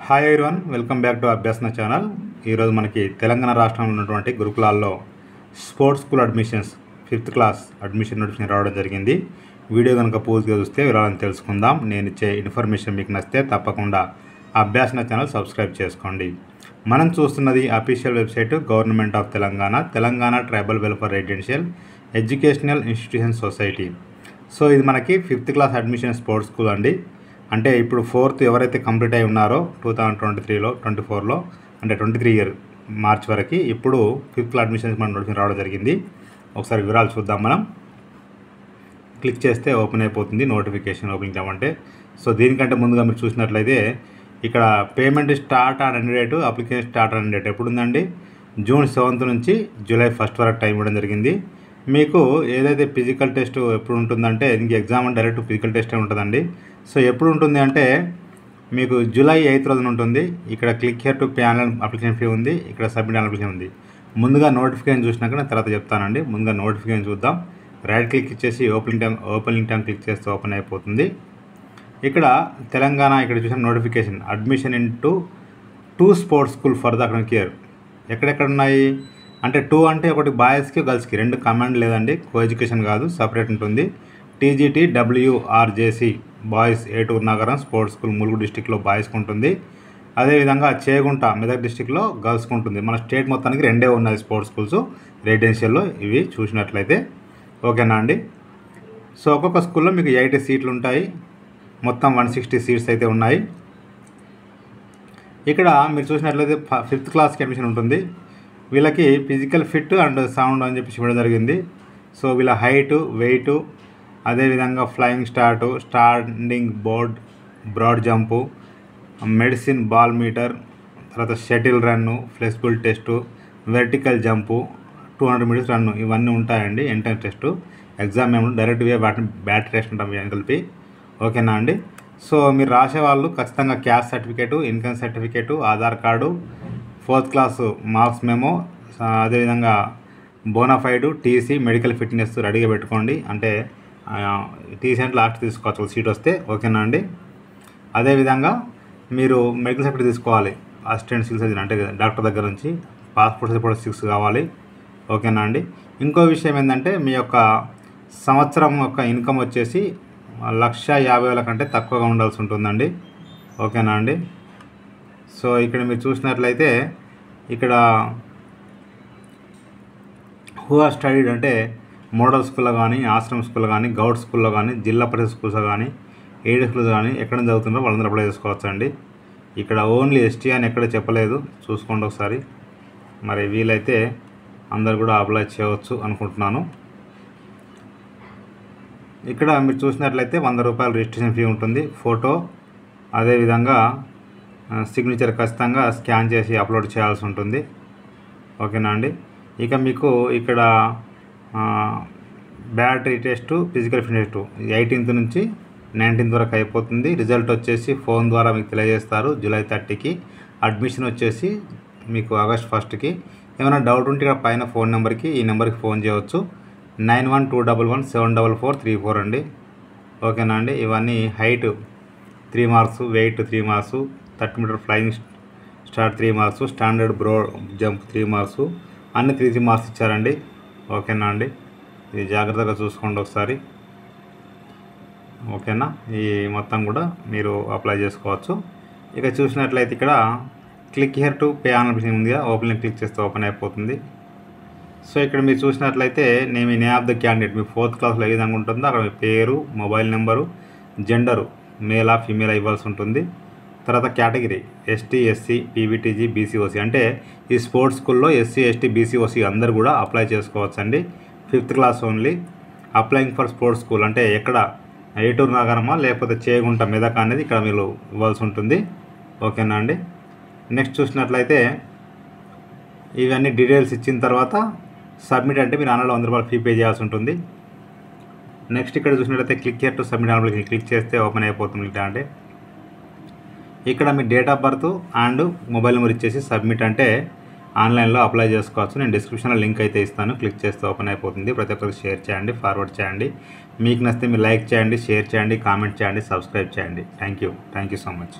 Hi everyone, welcome back to Abhyasana channel. ఈరోజు మనకి తెలంగాణ రాష్ట్రంలో ఉన్నటువంటి గురుకులాల్లో sports school admissions 5th class admission notification రావడం జరిగింది. వీడియో కనుక పూర్తిగా చూస్తే వివరాలను తెలుసుకుందాం. నేను ఇచ్చే ఇన్ఫర్మేషన్ మీకు నచ్చితే తప్పకుండా అభ్యాసన ఛానల్ సబ్స్క్రైబ్ చేసుకోండి. మనం చూస్తున్నది official website government of Telangana tribal welfare residential educational institution society. So ఇది మనకి 5th class admission sports school అండి. అంటే ఇప్పుడు 4th ఎవరైతే కంప్లీట్ అయి ఉన్నారో 2023లో 24లో అంటే 23 ఇయర్ మార్చ్ వరకు ఇప్పుడు 5th క్లాస్ అడ్మిషన్స్ మన నోటిఫికేషన్ రావడం జరిగింది. ఒకసారి వివరాలు చూద్దాం. మనం క్లిక్ చేస్తే ఓపెన్ అయిపోతుంది నోటిఫికేషన్ ఓపెనింగ్ అవ్వంటే. సో దీనికంటే ముందుగా మీరు చూసినట్లయితే ఇక్కడ payment start and date, application start and date ఎప్పుడు ఉందండి? జూన్ 7th నుంచి జూలై 1st వరకు టైం ఇవ్వడం జరిగింది. మీకు ఏదైతే ఫిజికల్ టెస్ట్ ఎప్పుడు ఉంటుందంటే ఇంక ఎగ్జామ్ అంటే డైరెక్ట్ ఫిజికల్ టెస్టే ఉంటుందండి. సో ఎప్పుడు ఉంటుంది అంటే మీకు జూలై 8th రోజున ఉంటుంది. ఇక్కడ click here to pay online application fee ఉంది, ఇక్కడ సబ్మిట్ అప్లికేషన్ ఉంది. ముందుగా నోటిఫికేషన్ చూసినాక నేను తర్వాత చెప్తానండి. ముందుగా నోటిఫికేషన్ చూద్దాం. రైట్ క్లిక్ ఇచ్చేసి ఓపెనింగ్ టైం క్లిక్ చేస్తే ఓపెన్ అయిపోతుంది. ఇక్కడ తెలంగాణ ఇక్కడ చూసిన notification admission into 2 sports school for the academic year. ఎక్కడెక్కడ ఉన్నాయి అంటే 2 అంటే ఒకటి బాయ్స్కి గర్ల్స్కి 2 కమాండ్ లేదండి. కో ఎడ్యుకేషన్ కాదు, సపరేట్ ఉంటుంది. టీజీటీ WRJC బాయ్స్ ఏటూరు నగరం స్పోర్ట్స్ స్కూల్ ములుగు డిస్టిక్లో బాయ్స్కి ఉంటుంది. అదేవిధంగా చేగుంట మెదక్ డిస్టిక్లో గర్ల్స్కి ఉంటుంది. మన స్టేట్ మొత్తానికి 2 ఉన్నాయి స్పోర్ట్స్ స్కూల్స్ రెసిడెన్షియల్లో. ఇవి చూసినట్లయితే ఓకేనా అండి. సో ఒక్కొక్క స్కూల్లో మీకు 80 సీట్లు ఉంటాయి. మొత్తం 160 సీట్స్ అయితే ఉన్నాయి. ఇక్కడ మీరు చూసినట్లయితే 5th క్లాస్కి అడ్మిషన్ ఉంటుంది. వీళ్ళకి ఫిజికల్ ఫిట్ అండ్ సౌండ్ అని చెప్పి ఇవ్వడం జరిగింది. సో వీళ్ళ హైటు, వెయిటు, అదేవిధంగా flying start, standing broad jump, medicine ball meter, తర్వాత shuttle run, flexible test, vertical jump, 200 meters run, ఇవన్నీ ఉంటాయండి. ఎంట్రన్స్ టెస్టు ఎగ్జామ్ ఏమో డైరెక్ట్ బ్యాటరీ టెస్ట్ ఉంటాం ఇవన్నీ కలిపి. ఓకేనా అండి. సో మీరు రాసేవాళ్ళు ఖచ్చితంగా caste certificate, income certificate, Aadhaar card, 4th class marks memo, అదేవిధంగా బోనాఫైడ్, టీసీ, మెడికల్ ఫిట్నెస్ రెడీగా పెట్టుకోండి. అంటే టీసీ అంటే లాస్ట్ తీసుకోవచ్చు సీట్ వస్తే. ఓకేనా అండి. అదేవిధంగా మీరు మెడికల్ సర్టిఫికేట్ తీసుకోవాలి. అసిస్టెంట్ సివిల్ సర్జన్ అంటే డాక్టర్ దగ్గర నుంచి పాస్పోర్ట్ సైజ్ ఫోటో 6 కావాలి. ఓకేనా అండి. ఇంకో విషయం ఏంటంటే మీ యొక్క సంవత్సరం యొక్క ఇన్కమ్ వచ్చేసి 1,50,000 కంటే తక్కువగా ఉండాల్సి ఉంటుందండి. ఓకేనా అండి. సో ఇక్కడ మీరు చూసినట్లయితే ఇక్కడ హూ ఆర్ స్టడీడ్ అంటే మోడల్ స్కూల్లో కానీ, ఆశ్రమ్ స్కూల్లో కానీ, గౌడ్ స్కూల్లో కానీ, జిల్లా పరిషత్ స్కూల్స్ కానీ, ఎయిడెడ్ స్కూల్స్ కానీ ఎక్కడ చదువుతున్నారో వాళ్ళందరూ అప్లై చేసుకోవచ్చు అండి. ఇక్కడ ఓన్లీ ఎస్టీ అని ఎక్కడ చెప్పలేదు, చూసుకోండి ఒకసారి. మరి వీలైతే అందరు కూడా అప్లై చేయవచ్చు అనుకుంటున్నాను. ఇక్కడ మీరు చూసినట్లయితే 100 రూపాయలు రిజిస్ట్రేషన్ ఫీ ఉంటుంది. ఫోటో అదేవిధంగా సిగ్నేచర్ ఖచ్చితంగా స్కాన్ చేసి అప్లోడ్ చేయాల్సి ఉంటుంది. ఓకేనా అండి. ఇక మీకు ఇక్కడ battery test, physical fitness test 18th నుంచి 19th వరకు అయిపోతుంది. రిజల్ట్ వచ్చేసి ఫోన్ ద్వారా మీకు తెలియజేస్తారు జూలై 30కి. అడ్మిషన్ వచ్చేసి మీకు ఆగస్ట్ 1కి. ఏమైనా డౌట్ ఉంటే ఇక్కడ పైన ఫోన్ నెంబర్కి, ఈ నెంబర్కి ఫోన్ చేయవచ్చు. 9121174434 అండి. ఓకేనా అండి. ఇవన్నీ height 3 marks, weight 3 marks, 30 metre flying start 3 marks, standard jump 3 marks, అన్ని 3 మార్క్స్ ఇచ్చారండి. ఓకేనా అండి. ఇది జాగ్రత్తగా చూసుకోండి ఒకసారి. ఓకేనా. ఈ మొత్తం కూడా మీరు అప్లై చేసుకోవచ్చు. ఇక చూసినట్లయితే ఇక్కడ click here to pay online ఉంది కదా, ఓపెన్ క్లిక్ చేస్తే ఓపెన్ అయిపోతుంది. సో ఇక్కడ మీరు చూసినట్లయితే name of the candidate me 4th క్లాస్లో ఏ విధంగా ఉంటుందో అక్కడ మీ పేరు, మొబైల్ నెంబరు, జెండరు మేలా ఫీమేల్ ఇవ్వాల్సి ఉంటుంది. తర్వాత category ST SC PVTG BCOC అంటే ఈ స్పోర్ట్స్ స్కూల్లో SC ST BCOC అందరు కూడా అప్లై చేసుకోవచ్చు అండి. 5th class only. Applying for sports school అంటే ఎక్కడ ఏటూరు నగరమా లేకపోతే చేగుంట మెదక్ అనేది ఇక్కడ మీరు ఇవ్వాల్సి ఉంటుంది. ఓకేనా అండి. నెక్స్ట్ చూసినట్లయితే ఇవన్నీ డీటెయిల్స్ ఇచ్చిన తర్వాత సబ్మిట్ అంటే మీరు ఆన్లైన్లో 100 రూపాయలు ఫీ పే చేయాల్సి ఉంటుంది. నెక్స్ట్ ఇక్కడ చూసినట్లయితే click here to submit online click చేస్తే ఓపెన్ అయిపోతుంది. అంటే ఇక్కడ మీ date of birth and mobile number ఇచ్చేసి సబ్మిట్ అంటే ఆన్లైన్లో అప్లై చేసుకోవచ్చు. నేను డిస్క్రిప్షన్లో లింక్ అయితే ఇస్తాను. క్లిక్ చేస్తే ఓపెన్ అయిపోతుంది. ప్రతి ఒక్కరికి షేర్ చేయండి, ఫార్వర్డ్ చేయండి. మీకు నచ్చితే మీరు లైక్ చేయండి, షేర్ చేయండి, కామెంట్ చేయండి, సబ్స్క్రైబ్ చేయండి. Thank you so much.